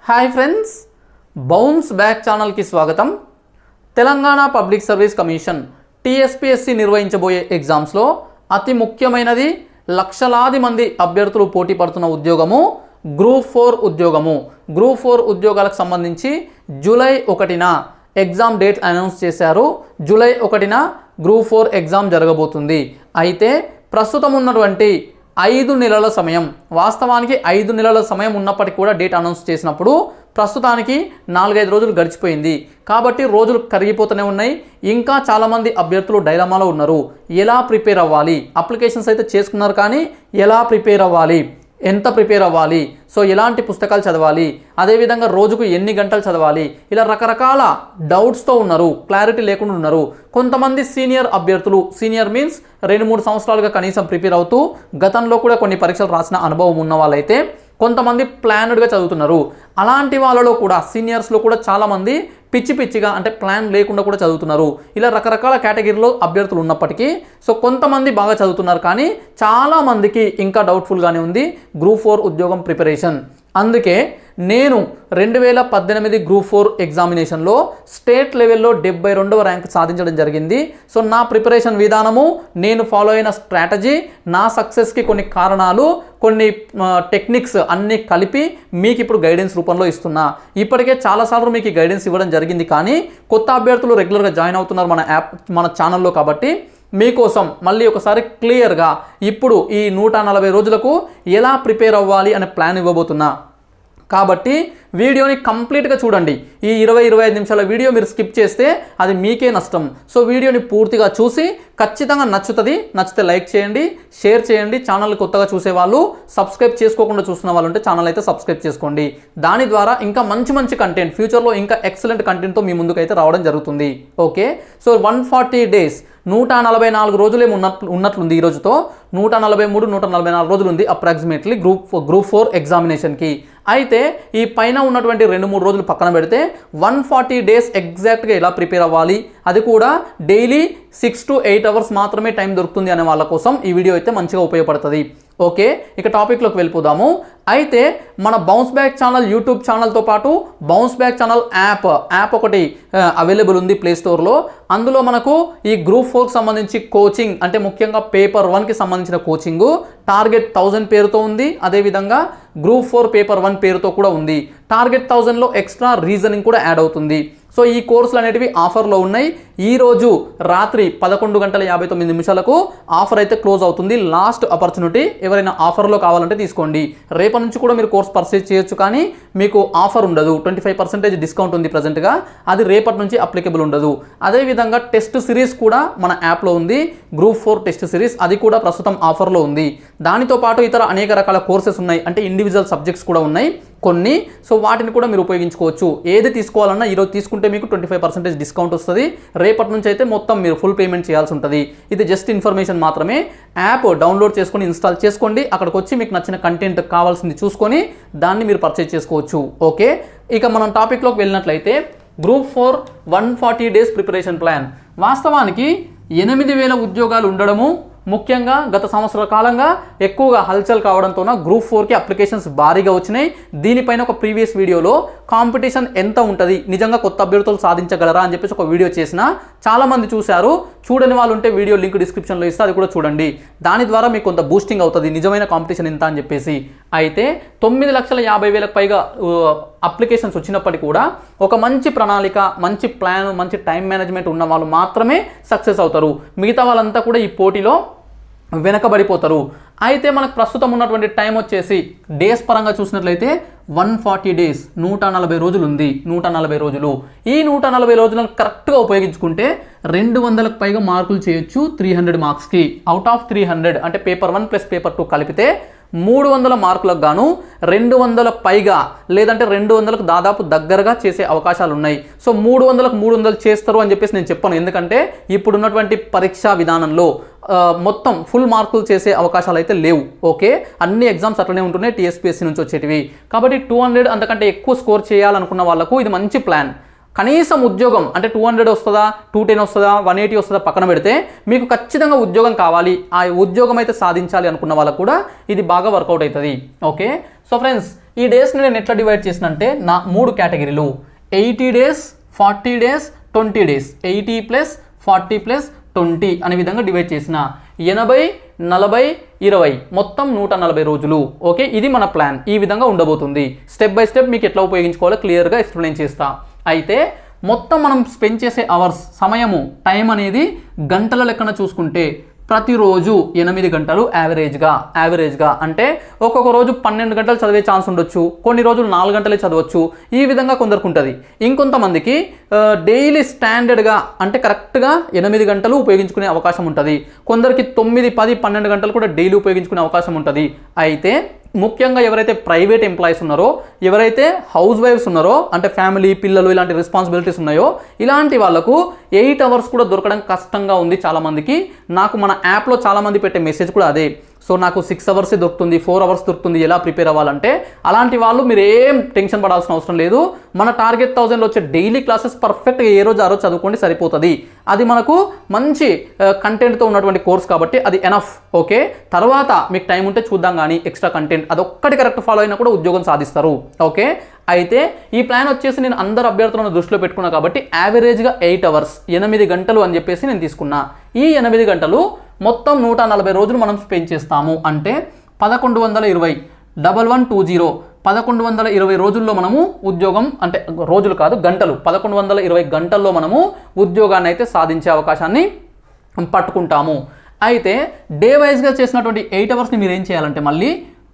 Hi friends, bounce back ఛానల్కి స్వాగతం. Telangana public service commission TSPSC నిర్వహించబోయే ఎగ్జామ్స్లో అతి ముఖ్యమైనది, లక్షలాది మంది అభ్యర్థులు పోటీ పడుతున్న ఉద్యోగము గ్రూప్ 4 ఉద్యోగము. గ్రూప్ 4 ఉద్యోగాలకు సంబంధించి జూలై 1న ఎగ్జామ్ డేట్ అనౌన్స్ చేశారు. జూలై 1న గ్రూప్ 4 ఎగ్జామ్ జరగబోతుంది. అయితే ప్రస్తుతం ఉన్నటువంటి 5 నెలల సమయం, వాస్తవానికి 5 నెలల సమయం ఉన్నప్పటికీ కూడా డేట్ అనౌన్స్ చేసినప్పుడు ప్రస్తుతానికి 4-5 రోజులు గడిచిపోయింది. కాబట్టి రోజులు కరిగిపోతూనే ఉన్నాయి. ఇంకా చాలామంది అభ్యర్థులు డైలమాలో ఉన్నారు. ఎలా ప్రిపేర్ అవ్వాలి? అప్లికేషన్స్ అయితే చేసుకున్నారు, కానీ ఎలా ప్రిపేర్ అవ్వాలి, ఎంత ప్రిపేర్ అవ్వాలి, సో ఎలాంటి పుస్తకాలు చదవాలి, అదేవిధంగా రోజుకు ఎన్ని గంటలు చదవాలి, ఇలా రకరకాల డౌట్స్తో ఉన్నారు, క్లారిటీ లేకుండా ఉన్నారు. కొంతమంది సీనియర్ అభ్యర్థులు, సీనియర్ మీన్స్ 2-3 సంవత్సరాలుగా కనీసం ప్రిపేర్ అవుతూ గతంలో కూడా కొన్ని పరీక్షలు రాసిన అనుభవం ఉన్న వాళ్ళైతే కొంతమంది ప్లాన్డ్గా చదువుతున్నారు. అలాంటి వాళ్ళలో కూడా సీనియర్స్లో కూడా చాలామంది పిచ్చిగా అంటే ప్లాన్ లేకుండా కూడా చదువుతున్నారు. ఇలా రకరకాల కేటగిరీలో అభ్యర్థులు ఉన్నప్పటికీ సో కొంతమంది బాగా చదువుతున్నారు, కానీ చాలామందికి ఇంకా డౌట్ఫుల్గానే ఉంది గ్రూప్ 4 ఉద్యోగం ప్రిపరేషన్. అందుకే నేను 2018 గ్రూప్ 4 ఎగ్జామినేషన్లో స్టేట్ లెవెల్లో 72వ ర్యాంక్ సాధించడం జరిగింది. సో నా ప్రిపరేషన్ విధానము, నేను ఫాలో అయిన స్ట్రాటజీ, నా సక్సెస్కి కొన్ని కారణాలు, కొన్ని టెక్నిక్స్ అన్నీ కలిపి మీకు ఇప్పుడు గైడెన్స్ రూపంలో ఇస్తున్నా. ఇప్పటికే చాలాసార్లు మీకు గైడెన్స్ ఇవ్వడం జరిగింది, కానీ కొత్త అభ్యర్థులు రెగ్యులర్గా జాయిన్ అవుతున్నారు మన ఛానల్లో. కాబట్టి మీకోసం మళ్ళీ ఒకసారి క్లియర్గా ఇప్పుడు ఈ 140 రోజులకు ఎలా ప్రిపేర్ అవ్వాలి అనే ప్లాన్ ఇవ్వబోతున్నా. కాబట్టి వీడియోని కంప్లీట్గా చూడండి. ఈ 20-25 నిమిషాల వీడియో మీరు స్కిప్ చేస్తే అది మీకే నష్టం. సో వీడియోని పూర్తిగా చూసి ఖచ్చితంగా నచ్చితే లైక్ చేయండి, షేర్ చేయండి. ఛానల్ కొత్తగా చూసే వాళ్ళు, సబ్స్క్రైబ్ చేసుకోకుండా చూస్తున్న వాళ్ళు ఉంటే ఛానల్ అయితే సబ్స్క్రైబ్ చేసుకోండి. దాని ద్వారా ఇంకా మంచి కంటెంట్, ఫ్యూచర్లో ఇంకా ఎక్సలెంట్ కంటెంట్తో మీ ముందుకైతే రావడం జరుగుతుంది. ఓకే, సో 140 డేస్ 144 రోజులే ఉన్నట్లుంది. ఈ రోజుతో 143-144 రోజులు ఉంది అప్రాక్సిమేట్లీ గ్రూప్ 4 ఎగ్జామినేషన్కి. అయితే ఈ పైన ఉన్నటువంటి 2-3 రోజులు పక్కన పెడితే 140 డేస్ ఎగ్జాక్ట్గా ఎలా ప్రిపేర్ అవ్వాలి, అది కూడా డైలీ 6 to 8 అవర్స్ మాత్రమే టైం దొరుకుతుంది అనే వాళ్ళ కోసం ఈ వీడియో అయితే మంచిగా ఉపయోగపడుతుంది. ఓకే, ఇక టాపిక్లోకి వెళ్ళిపోదాము. అయితే మన బౌన్స్ బ్యాక్ ఛానల్ యూట్యూబ్ ఛానల్తో పాటు బౌన్స్ బ్యాక్ ఛానల్ యాప్ ఒకటి అవైలబుల్ ఉంది ప్లే స్టోర్లో. అందులో మనకు ఈ గ్రూప్ 4కి సంబంధించి కోచింగ్, అంటే ముఖ్యంగా పేపర్ 1కి సంబంధించిన కోచింగు టార్గెట్ 1000 పేరుతో ఉంది. అదేవిధంగా గ్రూప్ 4 పేపర్ 1 పేరుతో కూడా ఉంది. టార్గెట్ 1000లో ఎక్స్ట్రా రీజనింగ్ కూడా యాడ్ అవుతుంది. సో ఈ కోర్సులు అనేటివి ఆఫర్లో ఉన్నాయి. ఈరోజు రాత్రి 11:59 ఆఫర్ అయితే క్లోజ్ అవుతుంది. లాస్ట్ ఆపర్చునిటీ, ఎవరైనా ఆఫర్లో కావాలంటే తీసుకోండి. రేపటి నుంచి కూడా మీరు కోర్స్ పర్చేజ్ చేయొచ్చు, కానీ మీకు ఆఫర్ ఉండదు. 25% డిస్కౌంట్ ఉంది ప్రజెంట్గా, అది రేపటి నుంచి అప్లికబుల్ ఉండదు. అదేవిధంగా టెస్ట్ సిరీస్ కూడా మన యాప్లో ఉంది. గ్రూప్ 4 టెస్ట్ సిరీస్, అది కూడా ప్రస్తుతం ఆఫర్లో ఉంది. దానితో పాటు ఇతర అనేక రకాల కోర్సెస్ ఉన్నాయి, అంటే ఇండివిజువల్ సబ్జెక్ట్స్ కూడా ఉన్నాయి కొన్ని. సో వాటిని కూడా మీరు ఉపయోగించుకోవచ్చు. ఏది తీసుకోవాలన్నా ఈరోజు తీసుకుంటే మీకు 25% డిస్కౌంట్ వస్తుంది. రేపటి నుంచి అయితే మొత్తం మీరు ఫుల్ పేమెంట్ చేయాల్సి ఉంటుంది. ఇది జస్ట్ ఇన్ఫర్మేషన్ మాత్రమే. యాప్ డౌన్లోడ్ చేసుకొని ఇన్స్టాల్ చేసుకోండి. అక్కడికి వచ్చి మీకు నచ్చిన కంటెంట్ కావాల్సింది చూసుకొని దాన్ని మీరు పర్చేజ్ చేసుకోవచ్చు. ఓకే, ఇక మనం టాపిక్లోకి వెళ్ళినట్లయితే గ్రూప్ 4 140 డేస్ ప్రిపరేషన్ ప్లాన్. వాస్తవానికి 8000 ఉద్యోగాలు ఉండడము, ముఖ్యంగా గత సంవత్సరాల కాలంగా ఎక్కువగా హల్చల్ కావడంతోన గ్రూప్ 4కి అప్లికేషన్స్ భారీగా వచ్చినాయి. దీనిపైన ఒక ప్రీవియస్ వీడియోలో కాంపిటీషన్ ఎంత ఉంటుంది, నిజంగా కొత్త అభ్యర్థులు సాధించగలరా అని చెప్పేసి ఒక వీడియో చేసిన, చాలామంది చూశారు. చూడని వాళ్ళు ఉంటే వీడియో లింక్ డిస్క్రిప్షన్లో ఇస్తే అది కూడా చూడండి. దాని ద్వారా మీకు కొంత బూస్టింగ్ అవుతుంది, నిజమైన కాంపిటీషన్ ఎంత అని చెప్పేసి. అయితే 9,50,000 పైగా అప్లికేషన్స్ వచ్చినప్పటికీ కూడా ఒక మంచి ప్రణాళిక, మంచి ప్లాన్, మంచి టైం మేనేజ్మెంట్ ఉన్న వాళ్ళు మాత్రమే సక్సెస్ అవుతారు. మిగతా వాళ్ళంతా కూడా ఈ పోటీలో వెనకబడిపోతారు. అయితే మనకు ప్రస్తుతం ఉన్నటువంటి టైం వచ్చేసి డేస్ పరంగా చూసినట్లయితే 140 డేస్ 140 రోజులు ఉంది. 140 రోజులు, ఈ 140 రోజులను కరెక్ట్గా ఉపయోగించుకుంటే 200కు పైగా మార్కులు చేయొచ్చు 300 మార్క్స్కి. అవుట్ ఆఫ్ 300 అంటే పేపర్ 1 ప్లస్ పేపర్ 2 కలిపితే 300 మార్కులకు గాను 200 పైగా, లేదంటే 200కు దాదాపు దగ్గరగా చేసే అవకాశాలు ఉన్నాయి. సో 300కు 300 చేస్తారు అని చెప్పేసి నేను చెప్పను, ఎందుకంటే ఇప్పుడున్నటువంటి పరీక్షా విధానంలో మొత్తం ఫుల్ మార్కులు చేసే అవకాశాలు అయితే లేవు. ఓకే, అన్ని ఎగ్జామ్స్ అట్లనే ఉంటున్నాయి టీఎస్పీఎస్సీ నుంచి వచ్చేటివి. కాబట్టి 200 అంతకంటే ఎక్కువ స్కోర్ చేయాలనుకున్న వాళ్ళకు ఇది మంచి ప్లాన్. కనీసం ఉద్యోగం అంటే 200 వస్తుందా, 210 వస్తుందా, 180 వస్తుందా పక్కన పెడితే మీకు ఖచ్చితంగా ఉద్యోగం కావాలి, ఆ ఉద్యోగం అయితే సాధించాలి అనుకున్న వాళ్ళకు కూడా ఇది బాగా వర్కౌట్ అవుతుంది. ఓకే, సో ఫ్రెండ్స్ ఈ డేస్ని నేను ఎట్లా డివైడ్ చేసిన అంటే నా 3 కేటగిరీలు 80 days 40 days 20 days 80 plus 40 plus 20 అనే విధంగా డివైడ్ చేసిన 80 40 20 మొత్తం 140 రోజులు. ఓకే, ఇది మన ప్లాన్. ఈ విధంగా ఉండబోతుంది. స్టెప్ బై స్టెప్ మీకు ఎట్లా ఉపయోగించుకోవాలో క్లియర్గా ఎక్స్ప్లెయిన్ చేస్తా. అయితే మొత్తం మనం స్పెండ్ చేసే అవర్స్, సమయము, టైం అనేది గంటల లెక్కన చూసుకుంటే ప్రతిరోజు 8 గంటలు యావరేజ్గా అంటే ఒక్కొక్క రోజు 12 గంటలు చదివే ఛాన్స్ ఉండొచ్చు, కొన్ని రోజులు 4 గంటలే చదవచ్చు. ఈ విధంగా కొందరికి ఉంటుంది. ఇంకొంతమందికి డైలీ స్టాండర్డ్గా అంటే కరెక్ట్గా 8 గంటలు ఉపయోగించుకునే అవకాశం ఉంటుంది. కొందరికి 9, 10, 12 గంటలు కూడా డైలీ ఉపయోగించుకునే అవకాశం ఉంటుంది. అయితే ముఖ్యంగా ఎవరైతే ప్రైవేట్ ఎంప్లాయీస్ ఉన్నారో, ఎవరైతే హౌస్ వైఫ్స్ ఉన్నారో, అంటే ఫ్యామిలీ, పిల్లలు ఇలాంటి రెస్పాన్సిబిలిటీస్ ఉన్నాయో, ఇలాంటి వాళ్ళకు 8 అవర్స్ కూడా దొరకడం కష్టంగా ఉంది చాలామందికి. నాకు మన యాప్లో చాలామంది పెట్టే మెసేజ్ కూడా అదే. సో నాకు 6 అవర్సే దొరుకుతుంది, 4 అవర్స్ దొరుకుతుంది, ఎలా ప్రిపేర్ అవ్వాలంటే అలాంటి వాళ్ళు మీరు ఏం టెన్షన్ పడాల్సిన అవసరం లేదు. మన టార్గెట్ 1000లో వచ్చే డైలీ క్లాసెస్ పర్ఫెక్ట్గా ఏ రోజు ఆ రోజు చదువుకోండి, సరిపోతుంది. అది మనకు మంచి కంటెంట్తో ఉన్నటువంటి కోర్స్ కాబట్టి అది ఎనఫ్. ఓకే, తర్వాత మీకు టైం ఉంటే చూద్దాం, కానీ ఎక్స్ట్రా కంటెంట్ అదొక్కటి కరెక్ట్ ఫాలో అయినా కూడా ఉద్యోగం సాధిస్తారు. ఓకే, అయితే ఈ ప్లాన్ వచ్చేసి నేను అందరు అభ్యర్థులను దృష్టిలో పెట్టుకున్నా కాబట్టి యావరేజ్గా 8 అవర్స్ 8 గంటలు అని చెప్పేసి నేను తీసుకున్నా. ఈ 8 గంటలు మొత్తం 140 రోజులు మనం స్పెండ్ చేస్తాము. అంటే 1120 1120 1120 రోజుల్లో మనము ఉద్యోగం, అంటే రోజులు కాదు గంటలు, 1120 గంటల్లో మనము ఉద్యోగాన్ని అయితే సాధించే అవకాశాన్ని పట్టుకుంటాము. అయితే డే వైజ్గా చేసినటువంటి 8 అవర్స్ని మీరు ఏం చేయాలంటే మళ్ళీ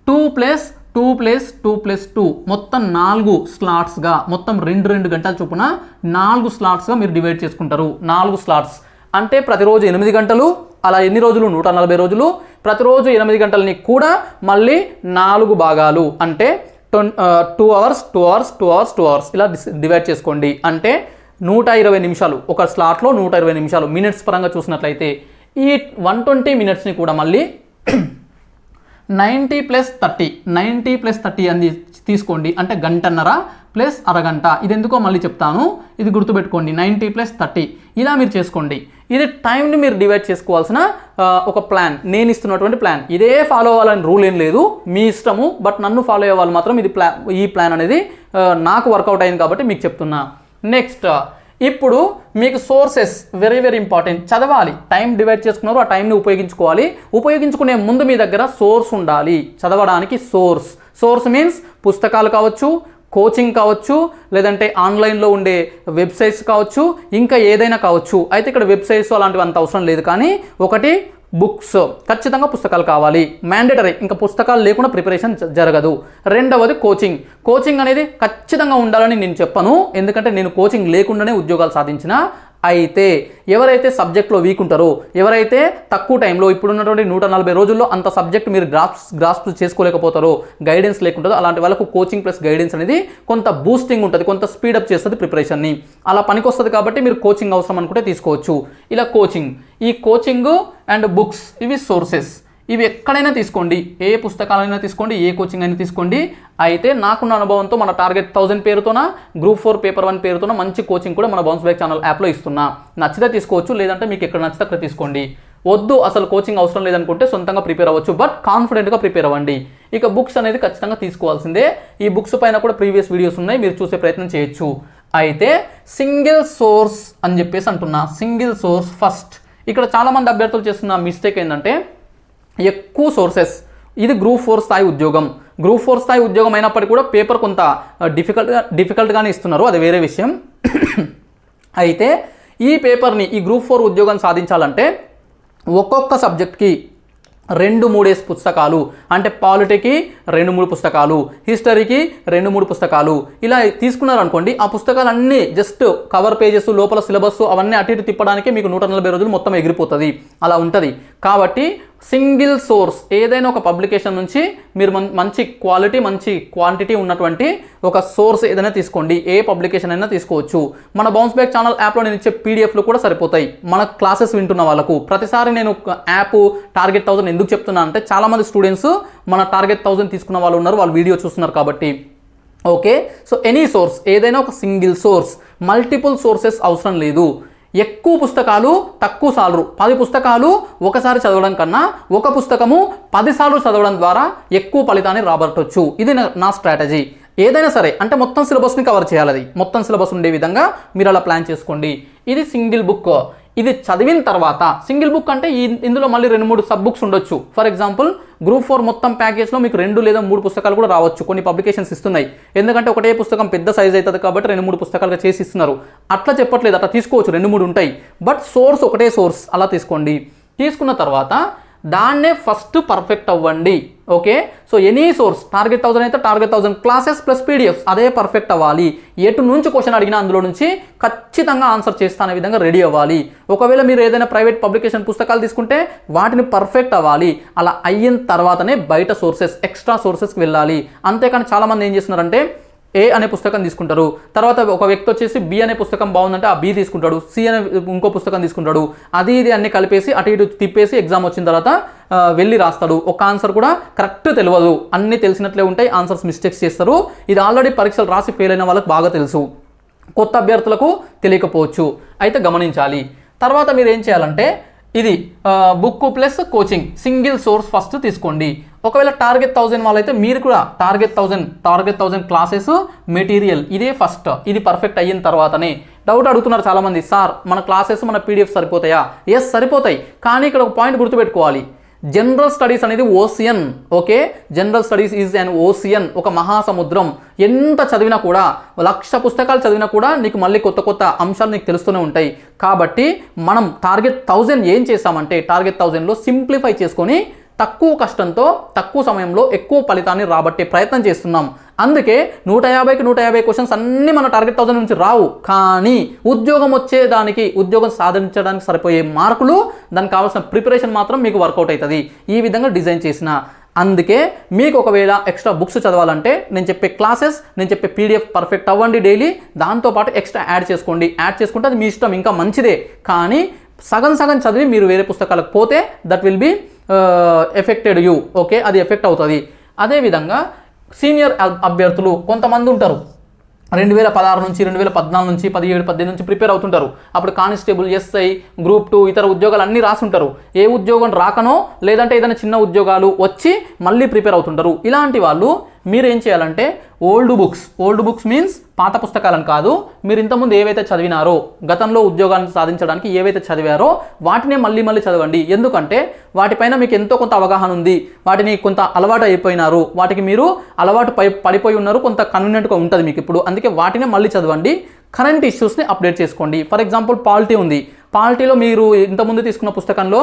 2 + 2 + 2 + 2 మొత్తం 4 స్లాట్స్గా, మొత్తం 2 గంటల చొప్పున 4 స్లాట్స్గా మీరు డివైడ్ చేసుకుంటారు. 4 స్లాట్స్ అంటే ప్రతిరోజు 8 గంటలు, అలా ఎన్ని రోజులు 140 రోజులు. ప్రతిరోజు 8 గంటలని కూడా మళ్ళీ 4 భాగాలు అంటే 2 అవర్స్ 2 అవర్స్ 2 అవర్స్ 2 అవర్స్ ఇలా డివైడ్ చేసుకోండి. అంటే 120 నిమిషాలు ఒక స్లాట్లో, 120 నిమిషాలు మినిట్స్ పరంగా చూసినట్లయితే ఈ 120 మినిట్స్ని కూడా మళ్ళీ 90 + 30 అని తీసుకోండి. అంటే గంటన్నర ప్లస్ అరగంట. ఇది ఎందుకో మళ్ళీ చెప్తాను, ఇది గుర్తుపెట్టుకోండి. 90 + 30 ఇలా మీరు చేసుకోండి. ఇది టైంని మీరు డివైడ్ చేసుకోవాల్సిన ఒక ప్లాన్, నేను ఇస్తున్నటువంటి ప్లాన్. ఇదే ఫాలో అవ్వాలని రూల్ ఏం లేదు, మీ ఇష్టము. బట్ నన్ను ఫాలో అయ్యే వాళ్ళు మాత్రం ఈ ప్లాన్ అనేది నాకు వర్కౌట్ అయింది కాబట్టి మీకు చెప్తున్నా. నెక్స్ట్, ఇప్పుడు మీకు సోర్సెస్ వెరీ ఇంపార్టెంట్. చదవాలి, టైం డివైడ్ చేసుకున్నారు, ఆ టైంని ఉపయోగించుకోవాలి. ఉపయోగించుకునే ముందు మీ దగ్గర సోర్స్ ఉండాలి. చదవడానికి సోర్స్ మీన్స్ పుస్తకాలు కావచ్చు, కోచింగ్ కావచ్చు, లేదంటే ఆన్లైన్లో ఉండే వెబ్సైట్స్ కావచ్చు, ఇంకా ఏదైనా కావచ్చు. అయితే ఇక్కడ వెబ్సైట్స్ అలాంటివి అంత అవసరం లేదు, కానీ ఒకటి బుక్స్, ఖచ్చితంగా పుస్తకాలు కావాలి, మ్యాండేటరీ. ఇంకా పుస్తకాలు లేకుండా ప్రిపరేషన్ జరగదు. రెండవది కోచింగ్ అనేది ఖచ్చితంగా ఉండాలని నేను చెప్పను, ఎందుకంటే నేను కోచింగ్ లేకుండానే ఉద్యోగాలు సాధించిన. అయితే ఎవరైతే సబ్జెక్ట్లో వీక్ ఉంటారో, ఎవరైతే తక్కువ టైంలో ఇప్పుడున్నటువంటి 140 రోజుల్లో అంత సబ్జెక్ట్ మీరు గ్రాస్ప్ చేసుకోలేకపోతారో, గైడెన్స్ లేకుంటుందో, అలాంటి వాళ్ళకు కోచింగ్ ప్లస్ గైడెన్స్ అనేది కొంత బూస్టింగ్ ఉంటుంది, కొంత స్పీడప్ చేస్తుంది ప్రిపరేషన్ని. అలా పనికొస్తుంది కాబట్టి మీరు కోచింగ్ అవసరం అనుకుంటే తీసుకోవచ్చు. ఇలా ఈ కోచింగ్ అండ్ బుక్స్ ఇవి సోర్సెస్. ఇవి ఎక్కడైనా తీసుకోండి, ఏ పుస్తకాలైనా తీసుకోండి, ఏ కోచింగ్ అయినా తీసుకోండి. అయితే నాకున్న అనుభవంతో మన టార్గెట్ 1000 పేరుతోన, గ్రూప్ 4 పేపర్ 1 పేరుతోన మంచి కోచింగ్ కూడా మన బౌన్స్ బ్యాక్ ఛానల్ యాప్లో ఇస్తున్నా. నచ్చితే తీసుకోవచ్చు, లేదంటే మీకు ఎక్కడ నచ్చితే అక్కడ తీసుకోండి. వద్దు అసలు కోచింగ్ అవసరం లేదనుకుంటే సొంతంగా ప్రిపేర్ అవ్వచ్చు, బట్ కాన్ఫిడెంట్గా ప్రిపేర్ అవ్వండి. ఇక బుక్స్ అనేది ఖచ్చితంగా తీసుకోవాల్సిందే. ఈ బుక్స్ పైన కూడా ప్రీవియస్ వీడియోస్ ఉన్నాయి, మీరు చూసే ప్రయత్నం చేయొచ్చు. అయితే సింగిల్ సోర్స్ అని చెప్పేసి అంటున్నా. Single source first. ఇక్కడ చాలామంది అభ్యర్థులు చేస్తున్న మిస్టేక్ ఏంటంటే ఎక్కువ సోర్సెస్. ఇది గ్రూప్ 4 స్థాయి ఉద్యోగం. గ్రూప్ 4 స్థాయి ఉద్యోగం అయినప్పటికీ కూడా పేపర్ కొంత డిఫికల్ట్గానే ఇస్తున్నారు, అది వేరే విషయం. అయితే ఈ పేపర్ని, ఈ గ్రూప్ 4 ఉద్యోగం సాధించాలంటే ఒక్కొక్క సబ్జెక్ట్కి 2-3 పుస్తకాలు, అంటే పాలిటీకి 2-3 పుస్తకాలు, హిస్టరీకి 2-3 పుస్తకాలు ఇలా తీసుకున్నారనుకోండి. ఆ పుస్తకాలన్నీ జస్ట్ కవర్ పేజెస్, లోపల సిలబస్ అవన్నీ అటు ఇటు తిప్పడానికి మీకు 140 రోజులు మొత్తం ఎగిరిపోతుంది. అలా ఉంటుంది. కాబట్టి సింగిల్ సోర్స్, ఏదైనా ఒక పబ్లికేషన్ నుంచి మీరు మంచి క్వాలిటీ, మంచి క్వాంటిటీ ఉన్నటువంటి ఒక సోర్స్ ఏదైనా తీసుకోండి. ఏ పబ్లికేషన్ అయినా తీసుకోవచ్చు. మన బౌన్స్ బ్యాక్ ఛానల్ యాప్లో నేను ఇచ్చే పీడిఎఫ్లు కూడా సరిపోతాయి మన క్లాసెస్ వింటున్న వాళ్ళకు. ప్రతిసారి నేను యాప్ టార్గెట్ 1000 ఎందుకు చెప్తున్నా అంటే చాలామంది స్టూడెంట్స్ మన టార్గెట్ 1000 తీసుకున్న వాళ్ళు ఉన్నారు, వాళ్ళు వీడియో చూస్తున్నారు కాబట్టి. ఓకే, సో ఎనీ సోర్స్, ఏదైనా ఒక సింగిల్ సోర్స్, మల్టిపుల్ సోర్సెస్ అవసరం లేదు. ఎక్కువ పుస్తకాలు తక్కువ సార్లు 10 పుస్తకాలు ఒకసారి చదవడం కన్నా ఒక పుస్తకము 10 సార్లు చదవడం ద్వారా ఎక్కువ ఫలితాన్ని రాబట్టవచ్చు. ఇది నా స్ట్రాటజీ. ఏదైనా సరే అంటే మొత్తం సిలబస్ని కవర్ చేయాలి, అది మొత్తం సిలబస్ ఉండే విధంగా మీరు అలా ప్లాన్ చేసుకోండి. ఇది సింగిల్ బుక్. ఇది చదివిన తర్వాత సింగిల్ బుక్ అంటే ఇందులో మళ్ళీ 2-3 సబ్ బుక్స్ ఉండొచ్చు. ఫర్ ఎగ్జాంపుల్ గ్రూప్ 4 మొత్తం ప్యాకేజ్లో మీకు 2 లేదా 3 పుస్తకాలు కూడా రావచ్చు. కొన్ని పబ్లికేషన్స్ ఇస్తున్నాయి, ఎందుకంటే ఒకటే పుస్తకం పెద్ద సైజ్ అవుతుంది కాబట్టి 2-3 పుస్తకాలుగా చేసి ఇస్తున్నారు. అట్లా చెప్పట్లేదు, అట్లా తీసుకోవచ్చు, 2-3 ఉంటాయి. బట్ సోర్స్ ఒకటే సోర్స్ అలా తీసుకోండి. తీసుకున్న తర్వాత దాన్నే ఫస్ట్ పర్ఫెక్ట్ అవ్వండి. Okay, so any source target 1000 అయితే టార్గెట్ 1000 క్లాసెస్ ప్లస్ పీడిఎఫ్స్ అదే పర్ఫెక్ట్ అవ్వాలి. ఎటు నుంచి క్వశ్చన్ అడిగినా అందులో నుంచి ఖచ్చితంగా ఆన్సర్ చేస్తానే విధంగా రెడీ అవ్వాలి. ఒకవేళ మీరు ఏదైనా ప్రైవేట్ పబ్లికేషన్ పుస్తకాలు తీసుకుంటే వాటిని పర్ఫెక్ట్ అవ్వాలి. అలా అయిన తర్వాతనే బయట సోర్సెస్ ఎక్స్ట్రా సోర్సెస్కి వెళ్ళాలి. అంతేకాని చాలామంది ఏం చేస్తున్నారంటే ఏ అనే పుస్తకం తీసుకుంటారు, తర్వాత ఒక వ్యక్తి వచ్చేసి బి అనే పుస్తకం బాగుందంటే ఆ బి తీసుకుంటాడు, సి అనే ఇంకో పుస్తకం తీసుకుంటాడు, అది ఇది అన్ని కలిపేసి అటు ఇటు తిప్పేసి ఎగ్జామ్ వచ్చిన తర్వాత వెళ్ళి రాస్తాడు. ఒక ఆన్సర్ కూడా కరెక్ట్ తెలియదు, అన్నీ తెలిసినట్లే ఉంటాయి, ఆన్సర్స్ మిస్టేక్స్ చేస్తారు. ఇది ఆల్రెడీ పరీక్షలు రాసి ఫెయిల్ అయిన వాళ్ళకి బాగా తెలుసు, కొత్త అభ్యర్థులకు తెలియకపోవచ్చు. అయితే గమనించాలి. తర్వాత మీరు ఏం చేయాలంటే ఇది book plus coaching single source first తీసుకోండి. ఒకవేళ టార్గెట్ 1000 వాళ్ళైతే మీరు కూడా టార్గెట్ 1000 క్లాసెస్ మెటీరియల్ ఇదే ఫస్ట్. ఇది పర్ఫెక్ట్ అయిన తర్వాతనే డౌట్ అడుగుతున్నారు చాలామంది, సార్ మన క్లాసెస్ మన పీడిఎఫ్ సరిపోతాయా? ఎస్ సరిపోతాయి, కానీ ఇక్కడ ఒక పాయింట్ గుర్తుపెట్టుకోవాలి. జనరల్ స్టడీస్ అనేది ocean. Okay, general studies is an ocean, ఒక మహాసముద్రం. ఎంత చదివినా కూడా 1,00,000 పుస్తకాలు చదివినా కూడా నీకు మళ్ళీ కొత్త కొత్త అంశాలు నీకు తెలుస్తూనే ఉంటాయి. కాబట్టి మనం టార్గెట్ 1000 ఏం చేసామంటే టార్గెట్ 1000లో సింప్లిఫై చేసుకొని తక్కువ కష్టంతో తక్కువ సమయంలో ఎక్కువ ఫలితాన్ని రాబట్టే ప్రయత్నం చేస్తున్నాం. అందుకే 150కి 150 క్వశ్చన్స్ అన్నీ మన టార్గెట్ 1000 నుంచి రావు, కానీ ఉద్యోగం వచ్చేదానికి ఉద్యోగం సాధించడానికి సరిపోయే మార్కులు దానికి కావాల్సిన ప్రిపరేషన్ మాత్రం మీకు వర్కౌట్ అవుతుంది. ఈ విధంగా డిజైన్ చేసిన. అందుకే మీకు ఒకవేళ ఎక్స్ట్రా బుక్స్ చదవాలంటే నేను చెప్పే క్లాసెస్, నేను చెప్పే పీడిఎఫ్ పర్ఫెక్ట్ అవ్వండి డైలీ. దాంతోపాటు ఎక్స్ట్రా యాడ్ చేసుకోండి. యాడ్ చేసుకుంటే అది మీ ఇష్టం, ఇంకా మంచిదే. కానీ సగం చదివి మీరు వేరే పుస్తకాలకు పోతే that will be affected you. Okay, అది ఎఫెక్ట్ అవుతుంది. అదేవిధంగా సీనియర్ అభ్యర్థులు కొంతమంది ఉంటారు, 2016 నుంచి 2014 నుంచి 17-18 నుంచి ప్రిపేర్ అవుతుంటారు. అప్పుడు కానిస్టేబుల్, ఎస్ఐ, గ్రూప్ 2 ఇతర ఉద్యోగాలు అన్నీ రాసుంటారు. ఏ ఉద్యోగం రాకనో లేదంటే ఏదైనా చిన్న ఉద్యోగాలు వచ్చి మళ్ళీ ప్రిపేర్ అవుతుంటారు. ఇలాంటి వాళ్ళు మీరు ఏం చేయాలంటే ఓల్డ్ బుక్స్ మీన్స్ పాత పుస్తకాలను కాదు, మీరు ఇంతకుముందు ఏవైతే చదివినారో గతంలో ఉద్యోగాలను సాధించడానికి ఏవైతే చదివారో వాటినే మళ్ళీ చదవండి. ఎందుకంటే వాటిపైన మీకు ఎంతో కొంత అవగాహన ఉంది, వాటిని కొంత అలవాటు అయిపోయినారు, వాటికి మీరు అలవాటు పడిపోయి ఉన్నారు, కొంత కన్వీనియంట్గా ఉంటుంది మీకు ఇప్పుడు. అందుకే వాటినే మళ్ళీ చదవండి. కరెంట్ ఇష్యూస్ని అప్డేట్ చేసుకోండి. ఫర్ ఎగ్జాంపుల్ పాలిటీ ఉంది, పాలిటీలో మీరు ఇంతకుముందు తీసుకున్న పుస్తకంలో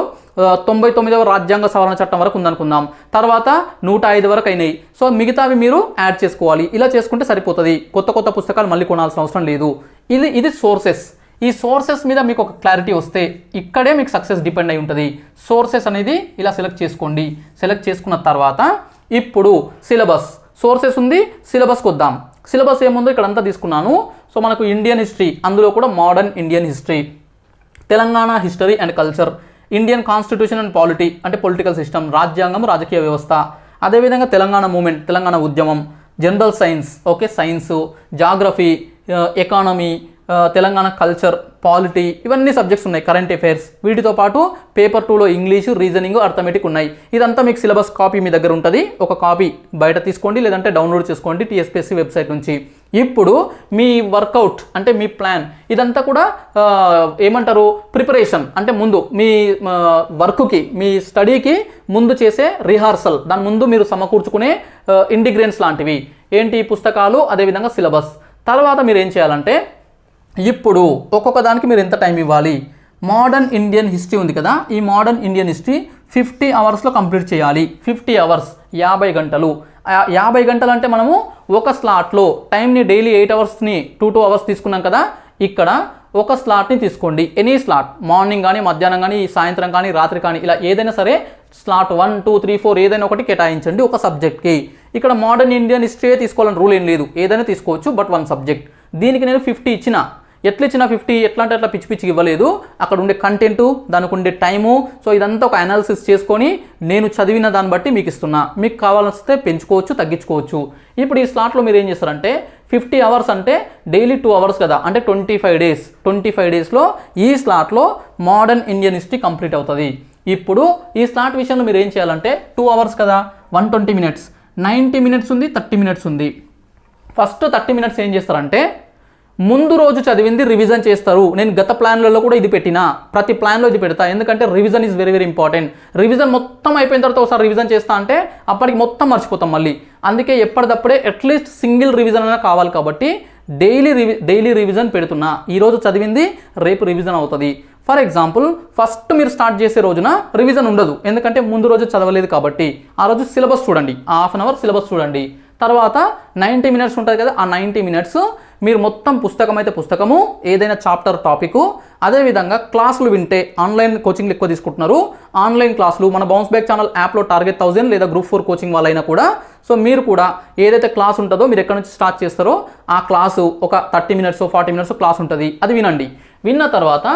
99వ రాజ్యాంగ సవరణ చట్టం వరకు ఉందనుకుందాం, తర్వాత 105 వరకు అయినాయి. సో మిగతావి మీరు యాడ్ చేసుకోవాలి. ఇలా చేసుకుంటే సరిపోతుంది, కొత్త పుస్తకాలు మళ్ళీ కొనాల్సిన అవసరం లేదు. ఇది సోర్సెస్. ఈ సోర్సెస్ మీద మీకు ఒక క్లారిటీ వస్తే ఇక్కడే మీకు సక్సెస్ డిపెండ్ అయి ఉంటుంది. సోర్సెస్ అనేది ఇలా సెలెక్ట్ చేసుకోండి. సెలెక్ట్ చేసుకున్న తర్వాత ఇప్పుడు సిలబస్, సోర్సెస్ ఉంది, సిలబస్కి వద్దాం. సిలబస్ ఏముందో ఇక్కడంతా తీసుకున్నాను. సో మనకు ఇండియన్ హిస్టరీ, అందులో కూడా modern Indian history, Telangana history and culture, Indian constitution and polity అంటే పొలిటికల్ సిస్టమ్, రాజ్యాంగం, రాజకీయ వ్యవస్థ, అదేవిధంగా తెలంగాణ మూమెంట్, తెలంగాణ ఉద్యమం, general science, okay science, geography, economy, Telangana culture, polity, ఇవన్నీ సబ్జెక్ట్స్ ఉన్నాయి. కరెంట్ అఫైర్స్, వీటితో పాటు పేపర్ 2లో ఇంగ్లీషు, రీజనింగ్, అర్థమెటిక్ ఉన్నాయి. ఇదంతా మీకు సిలబస్ కాపీ మీ దగ్గర ఉంటుంది. ఒక కాపీ బయట తీసుకోండి, లేదంటే డౌన్లోడ్ చేసుకోండి టీఎస్పీఎస్సీ వెబ్సైట్ నుంచి. ఇప్పుడు మీ వర్కౌట్ అంటే మీ ప్లాన్ ఇదంతా కూడా ఏమంటారు ప్రిపరేషన్ అంటే ముందు మీ వర్క్కి, మీ స్టడీకి ముందు చేసే రిహార్సల్, దాని ముందు మీరు సమకూర్చుకునే ఇంటిగ్రెంట్స్ లాంటివి ఏంటి, పుస్తకాలు, అదేవిధంగా సిలబస్. తర్వాత మీరు ఏం చేయాలంటే ఇప్పుడు ఒక్కొక్క దానికి మీరు ఎంత టైం ఇవ్వాలి. మోడర్న్ ఇండియన్ హిస్టరీ ఉంది కదా, ఈ మోడర్న్ ఇండియన్ హిస్టరీ 50 అవర్స్లో కంప్లీట్ చేయాలి. 50 అవర్స్ 50 గంటలు. 50 గంటలు అంటే మనము ఒక స్లాట్లో టైంని డైలీ 8 అవర్స్ని 2 అవర్స్ తీసుకున్నాం కదా, ఇక్కడ ఒక స్లాట్ని తీసుకోండి. ఎనీ స్లాట్, మార్నింగ్ కానీ, మధ్యాహ్నం కానీ, సాయంత్రం కానీ, రాత్రి కానీ, ఇలా ఏదైనా సరే స్లాట్ 1, 2, 3, 4 ఏదైనా ఒకటి కేటాయించండి ఒక సబ్జెక్ట్కి. ఇక్కడ మోడర్న్ ఇండియన్ హిస్టరీ తీసుకోవాలని రూల్ ఏం లేదు, ఏదైనా తీసుకోవచ్చు, బట్ 1 సబ్జెక్ట్. దీనికి నేను 50 ఇచ్చిన. ఎట్లా ఇచ్చిన 50 ఎట్లా అంటే అట్లా పిచ్చికి ఇవ్వలేదు. అక్కడ ఉండే కంటెంటు, దానికి ఉండే టైము, సో ఇదంతా ఒక అనాలిసిస్ చేసుకొని నేను చదివిన దాన్ని బట్టి మీకు ఇస్తున్నా. మీకు కావాల్సితే పెంచుకోవచ్చు, తగ్గించుకోవచ్చు. ఇప్పుడు ఈ స్లాట్లో మీరు ఏం చేస్తారంటే 50 అవర్స్ అంటే డైలీ 2 అవర్స్ కదా, అంటే 25 డేస్. 25 డేస్లో ఈ స్లాట్లో మోడర్న్ ఇండియన్ హిస్టరీ కంప్లీట్ అవుతుంది. ఇప్పుడు ఈ స్లాట్ విషయంలో మీరు ఏం చేయాలంటే 2 అవర్స్ కదా, 120 మినిట్స్, 90 మినిట్స్ ఉంది, 30 మినిట్స్ ఉంది. ఫస్ట్ 30 మినిట్స్ ఏం చేస్తారంటే ముందు రోజు చదివింది రివిజన్ చేస్తారు. నేను గత ప్లాన్లలో కూడా ఇది పెట్టినా, ప్రతి ప్లాన్లో ఇది పెడతా, ఎందుకంటే revision is very very important. Revision మొత్తం అయిపోయిన తర్వాత ఒకసారి రివిజన్ చేస్తా అంటే అప్పటికి మొత్తం మర్చిపోతాం మళ్ళీ. అందుకే ఎప్పటికప్పుడే అట్లీస్ట్ సింగిల్ రివిజన్ అయినా కావాలి. కాబట్టి డైలీ రివిజన్ పెడుతున్నా. ఈరోజు చదివింది రేపు రివిజన్ అవుతుంది. ఫర్ ఎగ్జాంపుల్ ఫస్ట్ మీరు స్టార్ట్ చేసే రోజున రివిజన్ ఉండదు, ఎందుకంటే ముందు రోజు చదవలేదు కాబట్టి. ఆ రోజు సిలబస్ చూడండి, హాఫ్ అన్ అవర్ సిలబస్ చూడండి. తర్వాత 90 మినిట్స్ ఉంటుంది కదా, ఆ 90 మినిట్స్ మీరు మొత్తం పుస్తకం అయితే పుస్తకము, ఏదైనా చాప్టర్ టాపిక్, అదేవిధంగా క్లాసులు వింటే ఆన్లైన్ కోచింగ్లు ఎక్కువ తీసుకుంటున్నారు. ఆన్లైన్ క్లాసులు మన బౌన్స్ బ్యాక్ ఛానల్ యాప్లో టార్గెట్ 1000 లేదా గ్రూప్ 4 కోచింగ్ వాళ్ళైనా కూడా, సో మీరు కూడా ఏదైతే క్లాస్ ఉంటుందో మీరు ఎక్కడి నుంచి స్టార్ట్ చేస్తారో ఆ క్లాసు ఒక 30 మినిట్స్ 40 మినిట్స్ క్లాస్ ఉంటుంది, అది వినండి. విన్న తర్వాత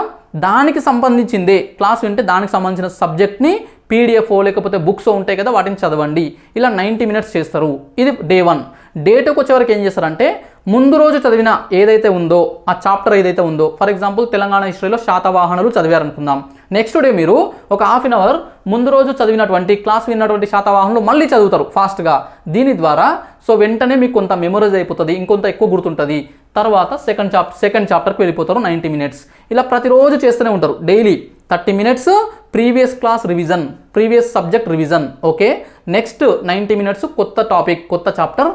దానికి సంబంధించిందే క్లాస్ వింటే దానికి సంబంధించిన సబ్జెక్ట్ని పీడిఎఫ్ లేకపోతే బుక్స్ ఉంటాయి కదా వాటిని చదవండి. ఇలా 90 మినిట్స్ చేస్తారు. ఇది డే 1. డే 2కి వచ్చేవరకు ఏం చేస్తారంటే ముందు రోజు చదివిన ఏదైతే ఉందో ఆ చాప్టర్ ఏదైతే ఉందో, ఫర్ ఎగ్జాంపుల్ తెలంగాణ హిస్టరీలో శాతవాహనులు చదివారనుకుందాం. నెక్స్ట్ డే మీరు ఒక హాఫ్ అన్ అవర్ ముందు రోజు చదివినటువంటి క్లాస్ విన్నటువంటి శాతవాహనులు మళ్ళీ చదువుతారు ఫాస్ట్గా. దీని ద్వారా సో వెంటనే మీకు కొంత మెమొరైజ్ అయిపోతుంది, ఇంకొంత ఎక్కువ గుర్తుంటుంది. తర్వాత సెకండ్ చాప్టర్కి వెళ్ళిపోతారు 90 మినిట్స్. ఇలా ప్రతిరోజు చేస్తూనే ఉంటారు. Daily 30 minutes previous class revision, previous subject revision. Okay, next 90 minutes కొత్త టాపిక్, కొత్త చాప్టర్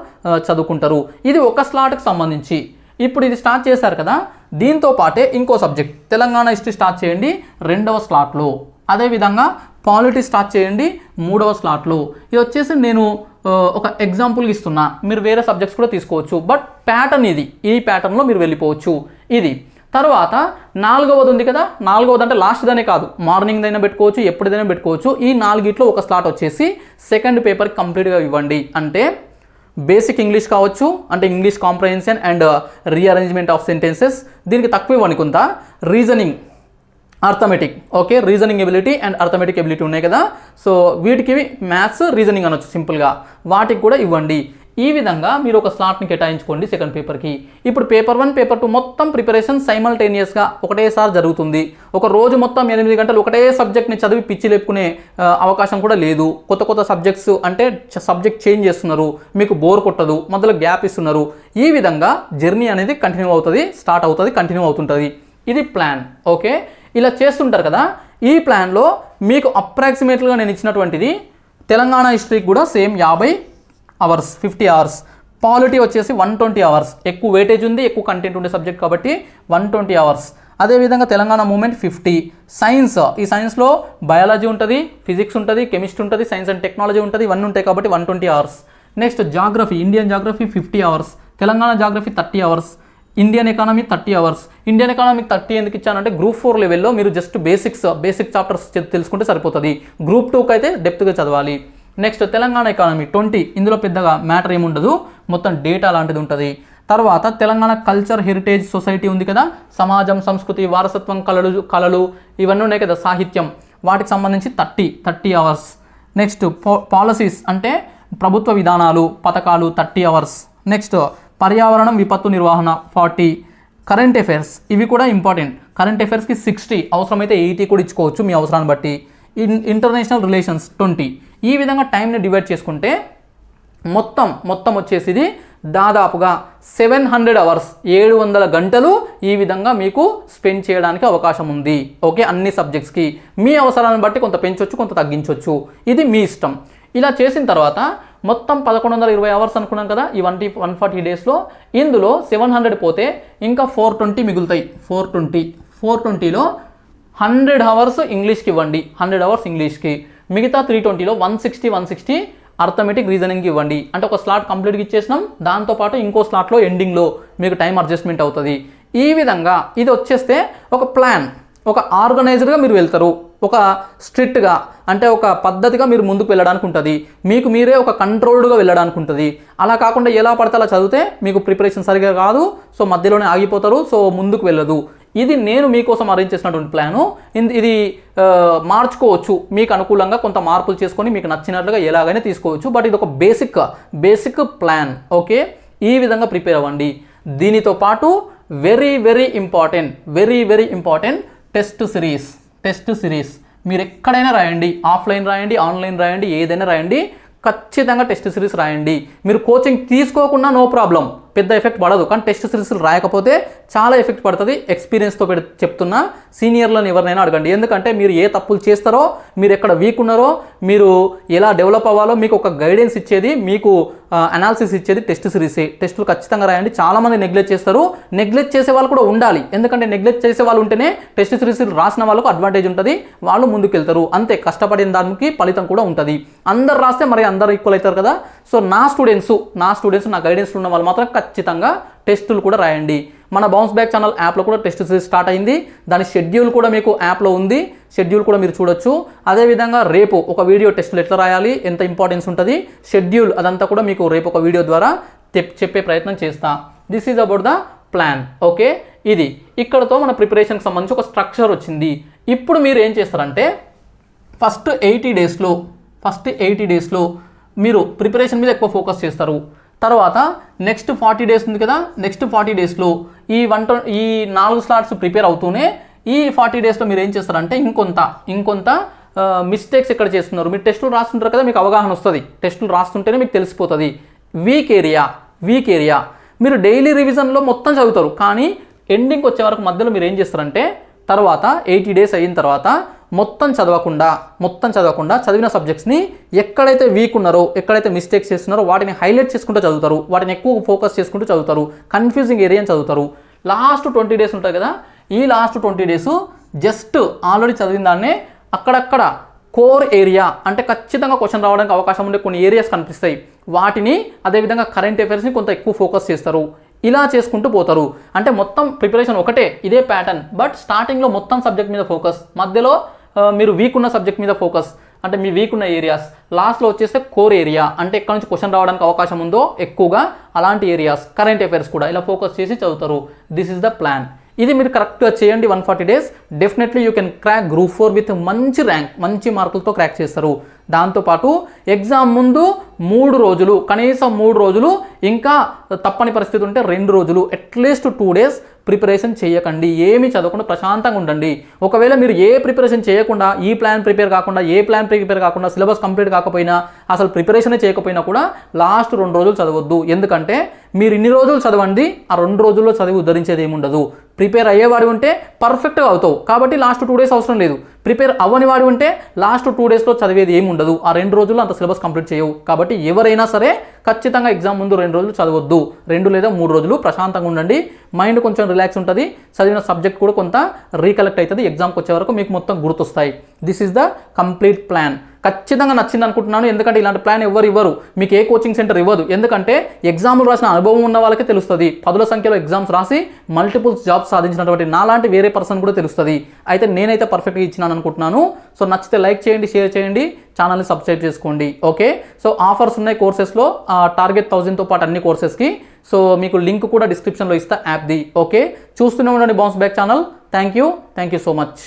చదువుకుంటారు. ఇది ఒక స్లాట్కి సంబంధించి. ఇప్పుడు ఇది స్టార్ట్ చేశారు కదా, దీంతో పాటే ఇంకో సబ్జెక్ట్ తెలంగాణ హిస్టరీ స్టార్ట్ చేయండి 2వ స్లాట్లో. అదేవిధంగా పాలిటీ స్టార్ట్ చేయండి 3వ స్లాట్లో. ఇది వచ్చేసి నేను ఒక ఎగ్జాంపుల్ ఇస్తున్నా, మీరు వేరే సబ్జెక్ట్స్ కూడా తీసుకోవచ్చు. బట్ ప్యాటర్న్ ఇది, ఈ ప్యాటర్న్లో మీరు వెళ్ళిపోవచ్చు. ఇది తర్వాత 4వది ఉంది కదా, 4వది అంటే లాస్ట్దనే కాదు, మార్నింగ్ అయినా పెట్టుకోవచ్చు, ఎప్పుడైనా పెట్టుకోవచ్చు. ఈ 4గిట్లో ఒక స్లాట్ వచ్చేసి సెకండ్ పేపర్కి కంప్లీట్గా ఇవ్వండి. అంటే బేసిక్ ఇంగ్లీష్ కావచ్చు, అంటే English comprehension and rearrangement of sentences. దీనికి తక్కువ ఇవ్వండి కొంత. Reasoning, arithmetic. Okay, reasoning ability and arithmetic ability ఉన్నాయి కదా, సో వీటికి మ్యాథ్స్ రీజనింగ్ అనొచ్చు సింపుల్గా, వాటికి కూడా ఇవ్వండి. ఈ విధంగా మీరు ఒక స్లాట్ని కేటాయించుకోండి సెకండ్ పేపర్కి. ఇప్పుడు పేపర్ 1 పేపర్ 2 మొత్తం ప్రిపరేషన్ సైమల్టేనియస్గా ఒకటేసారి జరుగుతుంది. ఒక రోజు మొత్తం 8 గంటలు ఒకటే సబ్జెక్ట్ని చదివి పిచ్చి లేపుకునే అవకాశం కూడా లేదు. కొత్త కొత్త సబ్జెక్ట్స్ అంటే సబ్జెక్ట్ చేంజ్ చేస్తున్నారు, మీకు బోర్ కొట్టదు, మధ్యలో గ్యాప్ ఇస్తున్నారు. ఈ విధంగా జర్నీ అనేది కంటిన్యూ అవుతుంది, స్టార్ట్ అవుతుంది, కంటిన్యూ అవుతుంటుంది. ఇది ప్లాన్. ఓకే, ఇలా చేస్తుంటారు కదా. ఈ ప్లాన్లో మీకు అప్రాక్సిమేట్గా నేను ఇచ్చినటువంటిది తెలంగాణ హిస్టరీకి కూడా సేమ్ 50 అవర్స్, 50 అవర్స్. పాలిటీ వచ్చేసి 120 అవర్స్. ఎక్కువ వెయిటేజ్ ఉంది, ఎక్కువ కంటెంట్ ఉండే సబ్జెక్ట్ కాబట్టి 120 అవర్స్. అదేవిధంగా తెలంగాణ మూమెంట్ 50. సైన్స్, ఈ సైన్స్లో బయాలజీ ఉంటుంది, ఫిజిక్స్ ఉంటుంది, కెమిస్ట్రీ ఉంటుంది, సైన్స్ అండ్ టెక్నాలజీ ఉంటుంది, ఇవన్నీ ఉంటాయి కాబట్టి 120 hours. Next geography, Indian geography 50 hours, Telangana geography 30 hours, Indian economy 30 hours. Indian ఎకానమీకి 30 ఎందుకు ఇచ్చానంటే గ్రూప్ 4 లెవెల్లో మీరు జస్ట్ బేసిక్ చాప్టర్స్ తెలుసుకుంటే సరిపోతుంది. గ్రూప్ 2కి అయితే డెప్త్గా చదవాలి. Next Telangana economy 20. ఇందులో పెద్దగా మ్యాటర్ ఏముండదు, మొత్తం డేటా లాంటిది ఉంటుంది. తర్వాత తెలంగాణ కల్చర్ హెరిటేజ్ సొసైటీ ఉంది కదా, సమాజం, సంస్కృతి, వారసత్వం, కళలు ఇవన్నీ ఉన్నాయి కదా, సాహిత్యం, వాటికి సంబంధించి 30 అవర్స్. నెక్స్ట్ పాలసీస్ అంటే ప్రభుత్వ విధానాలు, పథకాలు 30 అవర్స్. నెక్స్ట్ పర్యావరణం, విపత్తు నిర్వహణ 40. కరెంట్ అఫైర్స్, ఇవి కూడా ఇంపార్టెంట్. కరెంట్ అఫైర్స్కి 60, అవసరమైతే 80 కూడా ఇచ్చుకోవచ్చు మీ అవసరాన్ని బట్టి. International relations 20. ఈ విధంగా టైంని డివైడ్ చేసుకుంటే మొత్తం వచ్చేసి దాదాపుగా 700 అవర్స్, 700 గంటలు ఈ విధంగా మీకు స్పెండ్ చేయడానికి అవకాశం ఉంది. ఓకే, అన్ని సబ్జెక్ట్స్కి మీ అవసరాన్ని బట్టి కొంత పెంచవచ్చు, కొంత తగ్గించవచ్చు, ఇది మీ ఇష్టం. ఇలా చేసిన తర్వాత మొత్తం 1120 అవర్స్ అనుకున్నాం కదా ఈ 140 డేస్లో. ఇందులో 700 పోతే ఇంకా 420 మిగులుతాయి. 420లో 100 అవర్స్ ఇంగ్లీష్కి ఇవ్వండి, 100 అవర్స్ ఇంగ్లీష్కి. మిగతా 320లో 160 అర్థమెటిక్ రీజనింగ్కి ఇవ్వండి. అంటే ఒక స్లాట్ కంప్లీట్గా ఇచ్చేసినాం, దాంతోపాటు ఇంకో స్లాట్లో ఎండింగ్లో మీకు టైం అడ్జస్ట్మెంట్ అవుతుంది. ఈ విధంగా ఇది వచ్చేస్తే ఒక ప్లాన్, ఒక ఆర్గనైజ్డ్గా మీరు వెళ్తారు, ఒక స్ట్రిక్ట్గా అంటే ఒక పద్ధతిగా మీరు ముందుకు వెళ్ళడానికి ఉంటుంది, మీకు మీరే ఒక కంట్రోల్డ్గా వెళ్ళడానికి ఉంటుంది. అలా కాకుండా ఎలా పడితే అలా చదివితే మీకు ప్రిపరేషన్ సరిగా కాదు, సో మధ్యలోనే ఆగిపోతారు, సో ముందుకు వెళ్ళదు. ఇది నేను మీకోసం అరేంజ్ చేసినటువంటి ప్లాను. ఇది మార్చుకోవచ్చు, మీకు అనుకూలంగా కొంత మార్పులు చేసుకొని మీకు నచ్చినట్లుగా ఎలాగైనా తీసుకోవచ్చు. బట్ ఇది ఒక బేసిక్ ప్లాన్. ఓకే, ఈ విధంగా ప్రిపేర్ అవ్వండి. దీనితో పాటు వెరీ ఇంపార్టెంట్ టెస్ట్ సిరీస్ మీరు ఎక్కడైనా రాయండి, ఆఫ్లైన్ రాయండి, ఆన్లైన్ రాయండి, ఏదైనా రాయండి, ఖచ్చితంగా టెస్ట్ సిరీస్ రాయండి. మీరు కోచింగ్ తీసుకోకుండా నో ప్రాబ్లం, పెద్ద ఎఫెక్ట్ పడదు. కానీ టెస్ట్ సిరీస్లు రాయకపోతే చాలా ఎఫెక్ట్ పడుతుంది. ఎక్స్పీరియన్స్తో చెప్తున్నా, సీనియర్లను ఎవరినైనా అడగండి. ఎందుకంటే మీరు ఏ తప్పులు చేస్తారో, మీరు ఎక్కడ వీక్ ఉన్నారో, మీరు ఎలా డెవలప్ అవ్వాలో మీకు ఒక గైడెన్స్ ఇచ్చేది, మీకు అనాలిసిస్ ఇచ్చేది టెస్ట్ సిరీసే. టెస్టులు ఖచ్చితంగా రాయండి. చాలామంది నెగ్లెక్ట్ చేస్తారు. నెగ్లెక్ట్ చేసే వాళ్ళు కూడా ఉండాలి. ఎందుకంటే నెగ్లెక్ట్ చేసే వాళ్ళు ఉంటేనే టెస్ట్ సిరీస్ రాసిన వాళ్ళకు అడ్వాంటేజ్ ఉంటుంది, వాళ్ళు ముందుకు వెళ్తారు. అంతే, కష్టపడిన దానికి ఫలితం కూడా ఉంటుంది. అందరు రాస్తే మరి అందరు ఈక్వల్ అవుతారు కదా. సో నా స్టూడెంట్స్ నా గైడెన్స్లో ఉన్న వాళ్ళు మాత్రం ఖచ్చితంగా టెస్టులు కూడా రాయండి. మన బౌన్స్ బ్యాక్ ఛానల్ యాప్లో కూడా టెస్ట్ సిరీస్ స్టార్ట్ అయింది. దాని షెడ్యూల్ కూడా మీకు యాప్లో ఉంది. షెడ్యూల్ కూడా మీరు చూడొచ్చు. అదేవిధంగా రేపు ఒక వీడియో టెస్టులు ఎట్లా రాయాలి, ఎంత ఇంపార్టెన్స్ ఉంటుంది, షెడ్యూల్ అదంతా కూడా మీకు రేపు ఒక వీడియో ద్వారా చెప్పే ప్రయత్నం చేస్తా. This is about the plan. Okay, ఇది ఇక్కడతో మన ప్రిపరేషన్కి సంబంధించి ఒక స్ట్రక్చర్ వచ్చింది. ఇప్పుడు మీరు ఏం చేస్తారంటే ఫస్ట్ 80 డేస్లో మీరు ప్రిపరేషన్ మీద ఎక్కువ ఫోకస్ చేస్తారు. తర్వాత నెక్స్ట్ 40 డేస్ ఉంది కదా, నెక్స్ట్ 40 డేస్లో ఈ 4 స్లాట్స్ ప్రిపేర్ అవుతూనే ఈ 40 డేస్లో మీరు ఏం చేస్తారంటే ఇంకొంత మిస్టేక్స్ ఎక్కడ చేస్తున్నారు. మీరు టెస్టులు రాస్తుంటారు కదా, మీకు అవగాహన వస్తుంది. టెస్టులు రాస్తుంటేనే మీకు తెలిసిపోతుంది. వీక్ ఏరియా మీరు డైలీ రివిజన్లో మొత్తం చదువుతారు, కానీ ఎండింగ్కి వచ్చే వరకు మధ్యలో మీరు ఏం చేస్తారంటే తర్వాత 80 డేస్ అయిన తర్వాత మొత్తం చదవకుండా చదివిన సబ్జెక్ట్స్ని ఎక్కడైతే వీక్ ఉన్నారో, ఎక్కడైతే మిస్టేక్స్ చేస్తున్నారో వాటిని హైలైట్ చేసుకుంటూ చదువుతారు. వాటిని ఎక్కువ ఫోకస్ చేసుకుంటూ చదువుతారు. కన్ఫ్యూజింగ్ ఏరియాని చదువుతారు. లాస్ట్ 20 డేస్ ఉంటుంది కదా, ఈ లాస్ట్ 20 డేస్ జస్ట్ ఆల్రెడీ చదివిన దాన్నే అక్కడక్కడ కోర్ ఏరియా అంటే ఖచ్చితంగా క్వశ్చన్ రావడానికి అవకాశం ఉండే కొన్ని ఏరియాస్ కనిపిస్తాయి. వాటిని అదేవిధంగా కరెంట్ అఫైర్స్ని కొంత ఎక్కువ ఫోకస్ చేస్తారు. ఇలా చేసుకుంటూ పోతారు. అంటే మొత్తం ప్రిపరేషన్ ఒకటే, ఇదే ప్యాటర్న్. బట్ స్టార్టింగ్లో మొత్తం సబ్జెక్ట్ మీద ఫోకస్, మధ్యలో మీరు వీక్ ఉన్న సబ్జెక్ట్ మీద ఫోకస్, అంటే మీ వీక్ ఉన్న ఏరియాస్. లాస్ట్లో వచ్చేస్తే కోర్ ఏరియా అంటే ఎక్కడ నుంచి క్వశ్చన్ రావడానికి అవకాశం ఉందో ఎక్కువగా అలాంటి ఏరియాస్, కరెంట్ అఫైర్స్ కూడా ఇలా ఫోకస్ చేసి చదువుతారు. This is the plan. ఇది మీరు కరెక్ట్గా చేయండి. 140 days definitely you can crack group 4 with మంచి ర్యాంక్, మంచి మార్కులతో క్రాక్ చేస్తారు. దాంతోపాటు ఎగ్జామ్ ముందు 3 రోజులు, కనీసం 3 రోజులు, ఇంకా తప్పని పరిస్థితి ఉంటే 2 రోజులు, అట్లీస్ట్ 2 డేస్ ప్రిపరేషన్ చేయకండి. ఏమీ చదవకుండా ప్రశాంతంగా ఉండండి. ఒకవేళ మీరు ఏ ప్రిపరేషన్ చేయకుండా, ఈ ప్లాన్ ప్రిపేర్ కాకుండా, సిలబస్ కంప్లీట్ కాకపోయినా, అసలు ప్రిపరేషనే చేయకపోయినా కూడా లాస్ట్ 2 రోజులు చదవద్దు. ఎందుకంటే మీరు ఇన్ని రోజులు చదవండి, ఆ 2 రోజుల్లో చదివి ఉద్ధరించేది ఏముండదు. ప్రిపేర్ అయ్యేవాడు ఉంటే పర్ఫెక్ట్గా అవుతావు, కాబట్టి లాస్ట్ 2 డేస్ అవసరం లేదు. ప్రిపేర్ అవ్వని వాడు ఉంటే లాస్ట్ 2 డేస్లో చదివేది ఏమి ఉండదు. ఆ 2 రోజుల్లో అంత సిలబస్ కంప్లీట్ చేయవు. కాబట్టి ఎవరైనా సరే ఖచ్చితంగా ఎగ్జామ్ ముందు 2 రోజులు చదవద్దు. 2 లేదా 3 రోజులు ప్రశాంతంగా ఉండండి. మైండ్ కొంచెం రిలాక్స్ ఉంటుంది. చదివిన సబ్జెక్ట్ కూడా కొంత రీకలెక్ట్ అవుతుంది. ఎగ్జామ్కి వచ్చే వరకు మీకు మొత్తం గుర్తొస్తాయి. This is the complete plan. ఖచ్చితంగా నచ్చింది అనుకుంటున్నాను. ఎందుకంటే ఇలాంటి ప్లాన్ ఎవరు ఇవ్వరు, మీకు ఏ కోచింగ్ సెంటర్ ఇవ్వదు. ఎందుకంటే ఎగ్జామ్లు రాసిన అనుభవం ఉన్న వాళ్ళకే తెలుస్తుంది. 10ల సంఖ్యలో ఎగ్జామ్స్ రాసి మల్టిపుల్ జాబ్స్ సాధించినటువంటి నాలాంటి వేరే పర్సన్ కూడా తెలుస్తుంది. అయితే నేనైతే పర్ఫెక్ట్గా ఇచ్చినాను అనుకుంటున్నాను. సో నచ్చితే లైక్ చేయండి, షేర్ చేయండి, ఛానల్ని సబ్స్క్రైబ్ చేసుకోండి. ఓకే, సో ఆఫర్స్ ఉన్నాయి కోర్సెస్లో, టార్గెట్ 1000తో పాటు అన్ని కోర్సెస్కి. సో మీకు లింక్ కూడా డిస్క్రిప్షన్లో ఇస్తా యాప్ది. ఓకే, చూస్తూనే ఉండండి bounce back channel. Thank you so much.